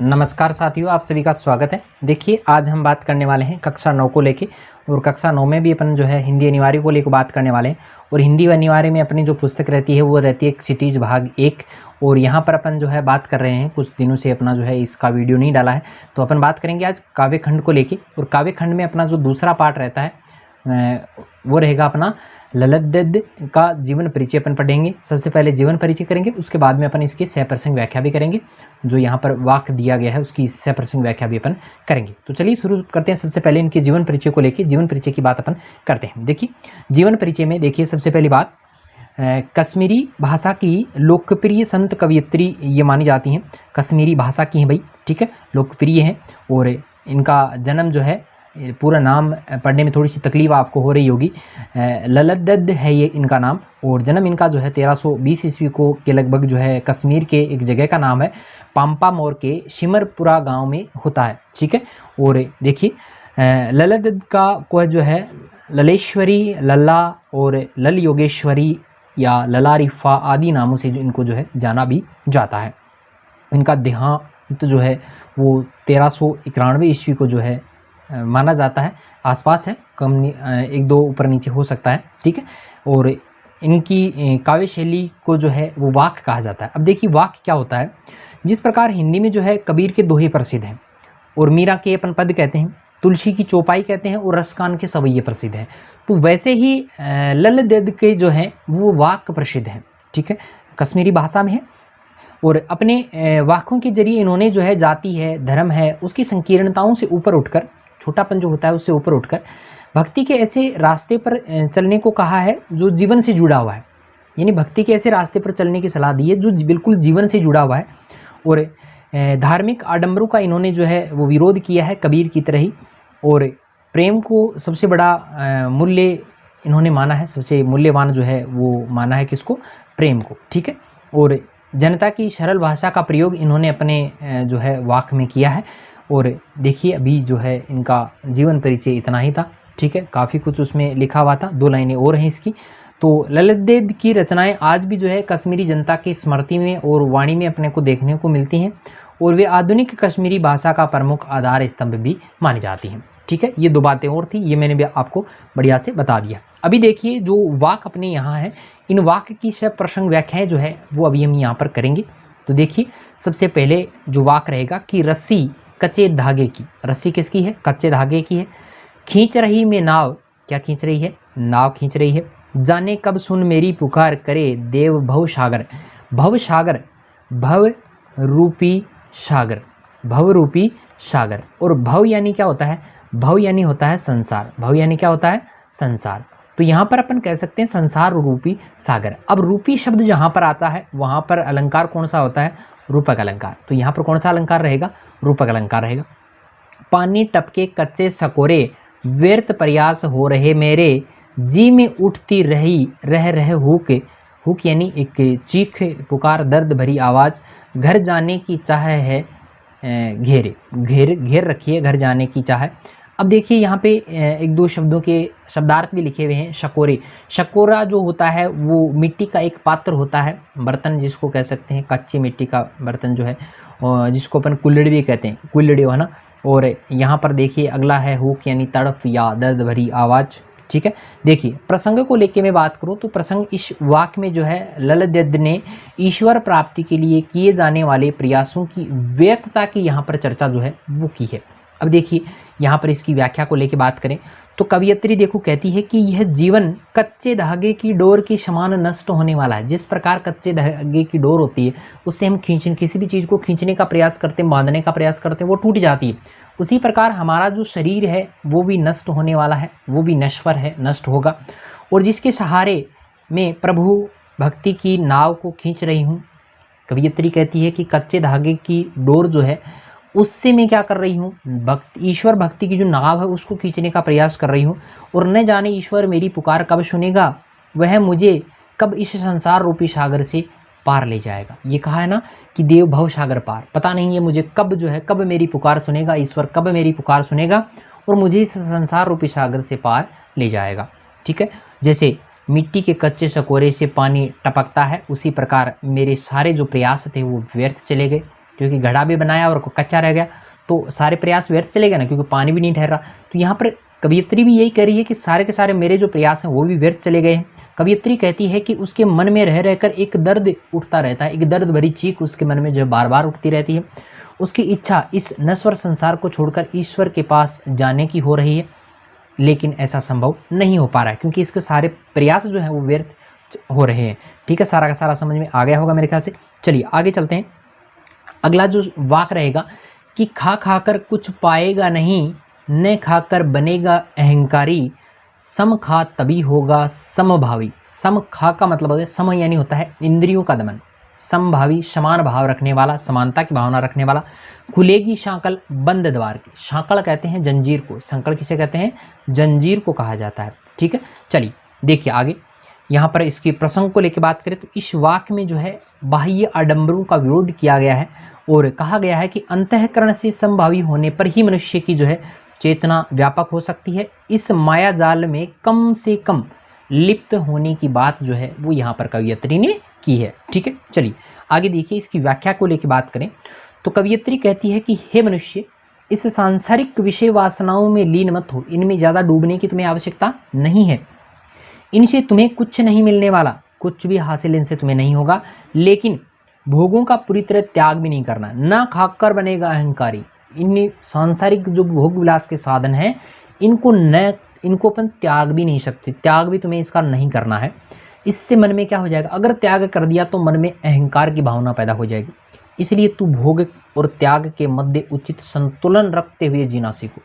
नमस्कार साथियों, आप सभी का स्वागत है। देखिए, आज हम बात करने वाले हैं कक्षा 9 को लेके। और कक्षा 9 में भी अपन जो है हिंदी अनिवार्य को लेकर बात करने वाले हैं। और हिंदी अनिवार्य में अपनी जो पुस्तक रहती है वो रहती है क्षितिज भाग 1। और यहाँ पर अपन जो है बात कर रहे हैं, कुछ दिनों से अपना जो है इसका वीडियो नहीं डाला है, तो अपन बात करेंगे आज काव्य खंड को लेके। और काव्य खंड में अपना जो दूसरा पार्ट रहता है वो रहेगा अपना ललद्देद का जीवन परिचय अपन पढ़ेंगे। सबसे पहले जीवन परिचय करेंगे, उसके बाद में अपन इसकी सप्रसंग व्याख्या भी करेंगे। जो यहाँ पर वाक्य दिया गया है उसकी सप्रसंग व्याख्या भी अपन करेंगे। तो चलिए शुरू करते हैं। सबसे पहले इनके जीवन परिचय को लेकर जीवन परिचय की बात अपन करते हैं। देखिए, जीवन परिचय में देखिए सबसे पहली बात, कश्मीरी भाषा की लोकप्रिय संत कवयित्री ये मानी जाती हैं। कश्मीरी भाषा की हैं भाई, ठीक है, लोकप्रिय हैं। और इनका जन्म जो है, पूरा नाम पढ़ने में थोड़ी सी तकलीफ आपको हो रही होगी, ललद्देद है ये इनका नाम। और जन्म इनका जो है 1320 ईस्वी को के लगभग जो है कश्मीर के एक जगह का नाम है पाम्पामोर के शिमरपुरा गांव में होता है, ठीक है। और देखिए, ललद्देद का को जो है ललेश्वरी, लल्ला और लल योगेश्वरी या ललारिफा आदि नामों से जो इनको जो है जाना भी जाता है। इनका देहांत जो है वो 1391 ईस्वी को जो है माना जाता है। आसपास है, कम एक दो ऊपर नीचे हो सकता है, ठीक है। और इनकी काव्य शैली को जो है वो वाक्य कहा जाता है। अब देखिए वाक्य क्या होता है। जिस प्रकार हिंदी में जो है कबीर के दोहे प्रसिद्ध हैं और मीरा के अपन पद कहते हैं, तुलसी की चौपाई कहते हैं और रसकान के सवैये प्रसिद्ध हैं, तो वैसे ही ललद्देद के जो है वो वाक्य प्रसिद्ध हैं, ठीक है, कश्मीरी भाषा में है। और अपने वाक्यों के जरिए इन्होंने जो है जाति है, धर्म है, उसकी संकीर्णताओं से ऊपर उठकर, छोटापन जो होता है उससे ऊपर उठकर भक्ति के ऐसे रास्ते पर चलने को कहा है जो जीवन से जुड़ा हुआ है। यानी भक्ति के ऐसे रास्ते पर चलने की सलाह दी है जो बिल्कुल जीवन से जुड़ा हुआ है। और धार्मिक आडंबरों का इन्होंने जो है वो विरोध किया है कबीर की तरह ही। और प्रेम को सबसे बड़ा मूल्य इन्होंने माना है, सबसे मूल्यवान जो है वो माना है किसको, प्रेम को, ठीक है। और जनता की सरल भाषा का प्रयोग इन्होंने अपने जो है वाक्य में किया है। और देखिए अभी जो है इनका जीवन परिचय इतना ही था, ठीक है, काफ़ी कुछ उसमें लिखा हुआ था, 2 लाइनें और हैं इसकी। तो ललद्देद की रचनाएं आज भी जो है कश्मीरी जनता की स्मृति में और वाणी में अपने को देखने को मिलती हैं। और वे आधुनिक कश्मीरी भाषा का प्रमुख आधार स्तंभ भी मानी जाती हैं, ठीक है। ये 2 बातें और थी, ये मैंने भी आपको बढ़िया से बता दिया। अभी देखिए जो वाक्य अपने यहाँ है, इन वाक्य की प्रसंग व्याख्याएं जो है वो अभी हम यहाँ पर करेंगे। तो देखिए सबसे पहले जो वाक्य रहेगा कि रस्सी कच्चे धागे की, रस्सी किसकी है, कच्चे धागे की है। खींच रही में नाव, क्या खींच रही है, नाव खींच रही है। जाने कब सुन मेरी पुकार करे देव भव सागर, भव सागर, भव रूपी सागर, भव रूपी सागर। और भव यानी क्या होता है, भव यानी होता है संसार, भव यानी क्या होता है, संसार। तो यहाँ पर अपन कह सकते हैं संसार रूपी सागर। अब रूपी शब्द जहाँ पर आता है वहाँ पर अलंकार कौन सा होता है, रूपक अलंकार। तो यहाँ पर कौन सा अलंकार रहेगा, रूपक अलंकार रहेगा। पानी टपके कच्चे सकोरे व्यर्थ प्रयास हो रहे मेरे, जी में उठती रही रह हुक, हुक यानी एक चीख पुकार दर्द भरी आवाज़, घर जाने की चाह है घेरे, घेर रखी है घर जाने की चाह। अब देखिए यहाँ पे 1-2 शब्दों के शब्दार्थ भी लिखे हुए हैं। शकोरे, शकोरा जो होता है वो मिट्टी का एक पात्र होता है, बर्तन जिसको कह सकते हैं, कच्ची मिट्टी का बर्तन जो है, जिसको अपन कुल्हड़ी भी कहते हैं, कुल्हड़ी है ना। और यहाँ पर देखिए अगला है हुक यानी तड़प या दर्द भरी आवाज़, ठीक है। देखिए प्रसंग को लेके मैं बात करूँ तो प्रसंग इस वाक्य में जो है ललद्देद ने ईश्वर प्राप्ति के लिए किए जाने वाले प्रयासों की व्यर्थता की यहाँ पर चर्चा जो है वो की है। अब देखिए यहाँ पर इसकी व्याख्या को लेके बात करें तो कवयित्री देखो कहती है कि यह जीवन कच्चे धागे की डोर के समान नष्ट होने वाला है। जिस प्रकार कच्चे धागे की डोर होती है उससे हम किसी भी चीज़ को खींचने का प्रयास करते हैं, बांधने का प्रयास करते हैं, वो टूट जाती है। उसी प्रकार हमारा जो शरीर है वो भी नष्ट होने वाला है, वो भी नश्वर है, नष्ट होगा। और जिसके सहारे में प्रभु भक्ति की नाव को खींच रही हूँ, कवयित्री कहती है कि कच्चे धागे की डोर जो है उससे मैं क्या कर रही हूँ, ईश्वर भक्ति की जो नाव है उसको खींचने का प्रयास कर रही हूँ। और न जाने ईश्वर मेरी पुकार कब सुनेगा, वह मुझे कब इस संसार रूपी सागर से पार ले जाएगा। ये कहा है ना कि देव भव सागर पार, पता नहीं है मुझे कब जो है, कब मेरी पुकार सुनेगा ईश्वर, कब मेरी पुकार सुनेगा और मुझे इस संसार रूपी सागर से पार ले जाएगा, ठीक है। जैसे मिट्टी के कच्चे सकोरे से पानी टपकता है उसी प्रकार मेरे सारे जो प्रयास थे वो व्यर्थ चले गए, क्योंकि घड़ा भी बनाया और कच्चा रह गया तो सारे प्रयास व्यर्थ चले गए ना, क्योंकि पानी भी नहीं ठहर रहा। तो यहाँ पर कवयित्री भी यही कह रही है कि सारे के सारे मेरे जो प्रयास हैं वो भी व्यर्थ चले गए हैं। कवयित्री कहती है कि उसके मन में रह रहकर एक दर्द उठता रहता है, एक दर्द भरी चीख उसके मन में जो है बार बार उठती रहती है। उसकी इच्छा इस नश्वर संसार को छोड़कर ईश्वर के पास जाने की हो रही है, लेकिन ऐसा संभव नहीं हो पा रहा है क्योंकि इसके सारे प्रयास जो हैं वो व्यर्थ हो रहे हैं। ठीक है, सारा का सारा समझ में आ गया होगा मेरे ख्याल से। चलिए आगे चलते हैं। अगला जो वाक रहेगा कि खा खाकर कुछ पाएगा नहीं, न खाकर बनेगा अहंकारी, सम खा तभी होगा समभावी। सम खा का मतलब होता है सम, यानी होता है इंद्रियों का दमन, समभावी समान भाव रखने वाला, समानता की भावना रखने वाला। खुलेगी शांकल बंद द्वार की, शांकल कहते हैं जंजीर को, संकल किसे कहते हैं, जंजीर को कहा जाता है। ठीक है, चलिए देखिए आगे। यहाँ पर इसकी प्रसंग को लेकर बात करें तो इस वाक्य में जो है बाह्य आडंबरों का विरोध किया गया है और कहा गया है कि अंतःकरण से समभावी होने पर ही मनुष्य की जो है चेतना व्यापक हो सकती है। इस माया जाल में कम से कम लिप्त होने की बात जो है वो यहाँ पर कवयित्री ने की है। ठीक है, चलिए आगे देखिए। इसकी व्याख्या को लेकर बात करें तो कवयित्री कहती है कि हे मनुष्य, इस सांसारिक विषय वासनाओं में लीन मत हो, इनमें ज़्यादा डूबने की तुम्हें आवश्यकता नहीं है। इनसे तुम्हें कुछ नहीं मिलने वाला, कुछ भी हासिल इनसे तुम्हें नहीं होगा, लेकिन भोगों का पूरी तरह त्याग भी नहीं करना। ना खाकर बनेगा अहंकारी, इन सांसारिक जो भोग विलास के साधन हैं इनको अपन त्याग भी नहीं सकते, त्याग भी तुम्हें इसका नहीं करना है। इससे मन में क्या हो जाएगा, अगर त्याग कर दिया तो मन में अहंकार की भावना पैदा हो जाएगी। इसलिए तू भोग और त्याग के मध्य उचित संतुलन रखते हुए जीना सीखो।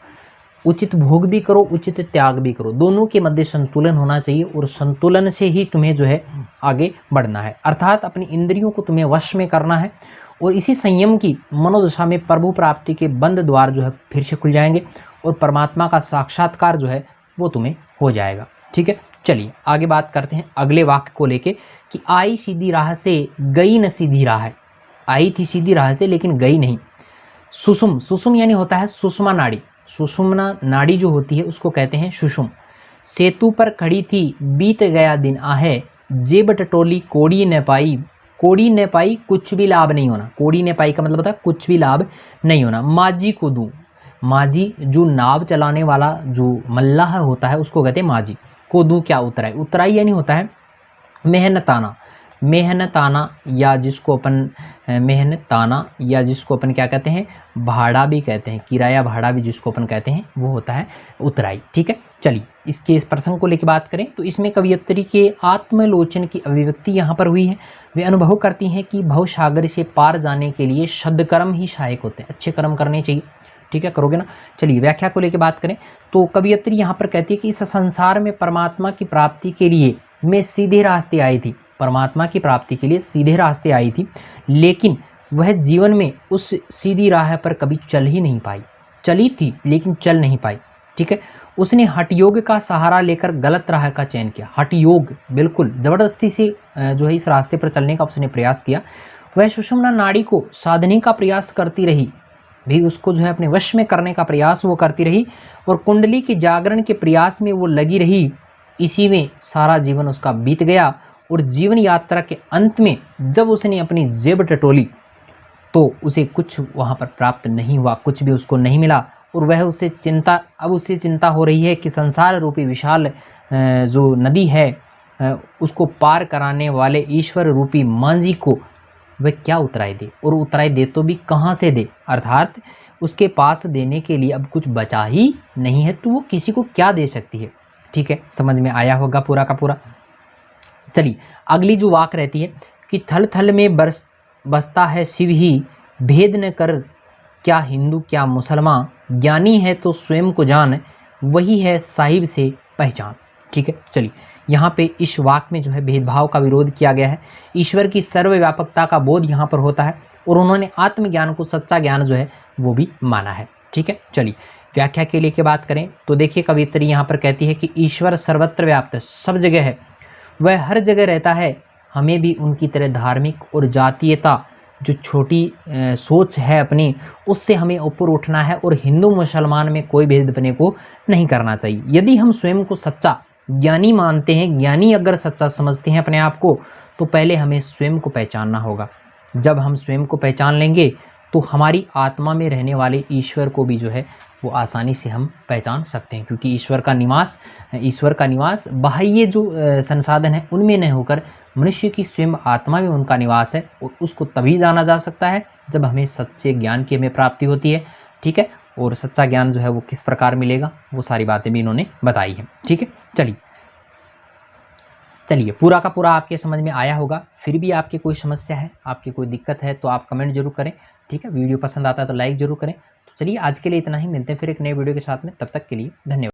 उचित भोग भी करो, उचित त्याग भी करो, दोनों के मध्य संतुलन होना चाहिए और संतुलन से ही तुम्हें जो है आगे बढ़ना है। अर्थात अपनी इंद्रियों को तुम्हें वश में करना है और इसी संयम की मनोदशा में प्रभु प्राप्ति के बंद द्वार जो है फिर से खुल जाएंगे और परमात्मा का साक्षात्कार जो है वो तुम्हें हो जाएगा। ठीक है, चलिए आगे बात करते हैं अगले वाक्य को लेके कि आई सीधी राह से गई न सीधी राह है। आई थी सीधी राह से लेकिन गई नहीं। सुषुम, सुषुम यानी होता है सुषमा नाड़ी, सुषुम्ना नाड़ी जो होती है उसको कहते हैं सुषुम। सेतु पर खड़ी थी बीत गया दिन आहे, जेब टटोली कोड़ी न पाई, कोड़ी न पाई कुछ भी लाभ नहीं होना। कोड़ी न पाई का मतलब होता है कुछ भी लाभ नहीं होना। माझी को दूं, माझी जो नाव चलाने वाला जो मल्लाह होता है उसको कहते हैं माझी। को दूं क्या उतराई, उतराई यानी होता है मेहनताना, मेहनताना या जिसको अपन मेहनताना या जिसको अपन क्या कहते हैं भाड़ा भी कहते हैं, किराया भाड़ा भी जिसको अपन कहते हैं वो होता है उतराई। ठीक है, चलिए इसके इस प्रसंग को लेकर बात करें तो इसमें कवयित्री के आत्मलोचन की अभिव्यक्ति यहाँ पर हुई है। वे अनुभव करती हैं कि भवसागर से पार जाने के लिए सद्कर्म ही सहायक होते हैं, अच्छे कर्म करने चाहिए। ठीक है, करोगे ना। चलिए व्याख्या को लेकर बात करें तो कवयित्री यहाँ पर कहती है कि इस संसार में परमात्मा की प्राप्ति के लिए मैं सीधे रास्ते आई थी, परमात्मा की प्राप्ति के लिए सीधे रास्ते आई थी, लेकिन वह जीवन में उस सीधी राह पर कभी चल ही नहीं पाई। चली थी लेकिन चल नहीं पाई। ठीक है, उसने हठ योग का सहारा लेकर गलत राह का चयन किया। हठ योग, बिल्कुल ज़बरदस्ती से जो है इस रास्ते पर चलने का उसने प्रयास किया। वह सुषुम्ना नाड़ी को साधने का प्रयास करती रही, भी उसको जो है अपने वश में करने का प्रयास वो करती रही और कुंडली के जागरण के प्रयास में वो लगी रही। इसी में सारा जीवन उसका बीत गया और जीवन यात्रा के अंत में जब उसने अपनी जेब टटोली तो उसे कुछ वहाँ पर प्राप्त नहीं हुआ, कुछ भी उसको नहीं मिला और वह उससे चिंता हो रही है कि संसार रूपी विशाल जो नदी है उसको पार कराने वाले ईश्वर रूपी मांझी को वह क्या उतराई दे, और उतराई दे तो भी कहाँ से दे, अर्थात उसके पास देने के लिए अब कुछ बचा ही नहीं है तो वो किसी को क्या दे सकती है। ठीक है, समझ में आया होगा पूरा का पूरा। चलिए अगली जो वाक रहती है कि थल थल में बसता है शिव ही, भेद न कर क्या हिंदू क्या मुसलमान, ज्ञानी है तो स्वयं को जान, वही है साहिब से पहचान। ठीक है, चलिए यहाँ पे इस वाक में जो है भेदभाव का विरोध किया गया है। ईश्वर की सर्वव्यापकता का बोध यहाँ पर होता है और उन्होंने आत्मज्ञान को सच्चा ज्ञान जो है वो भी माना है। ठीक है, चलिए व्याख्या के लिए बात करें तो देखिए कवयित्री यहाँ पर कहती है कि ईश्वर सर्वत्र व्याप्त, सब जगह है, वह हर जगह रहता है। हमें भी उनकी तरह धार्मिक और जातीयता जो छोटी सोच है अपनी उससे हमें ऊपर उठना है और हिंदू मुसलमान में कोई भेद अपने को नहीं करना चाहिए। यदि हम स्वयं को सच्चा ज्ञानी मानते हैं, ज्ञानी अगर सच्चा समझते हैं अपने आप को, तो पहले हमें स्वयं को पहचानना होगा। जब हम स्वयं को पहचान लेंगे तो हमारी आत्मा में रहने वाले ईश्वर को भी जो है वो आसानी से हम पहचान सकते हैं, क्योंकि ईश्वर का निवास बाह्य जो संसाधन है उनमें नहीं होकर मनुष्य की स्वयं आत्मा में उनका निवास है, और उसको तभी जाना जा सकता है जब हमें सच्चे ज्ञान की हमें प्राप्ति होती है। ठीक है, और सच्चा ज्ञान जो है वो किस प्रकार मिलेगा, वो सारी बातें भी इन्होंने बताई है। ठीक है, चलिए पूरा का पूरा आपके समझ में आया होगा। फिर भी आपकी कोई समस्या है, आपकी कोई दिक्कत है तो आप कमेंट जरूर करें। ठीक है, वीडियो पसंद आता है तो लाइक जरूर करें। तो चलिए आज के लिए इतना ही, मिलते हैं फिर एक नए वीडियो के साथ में, तब तक के लिए धन्यवाद।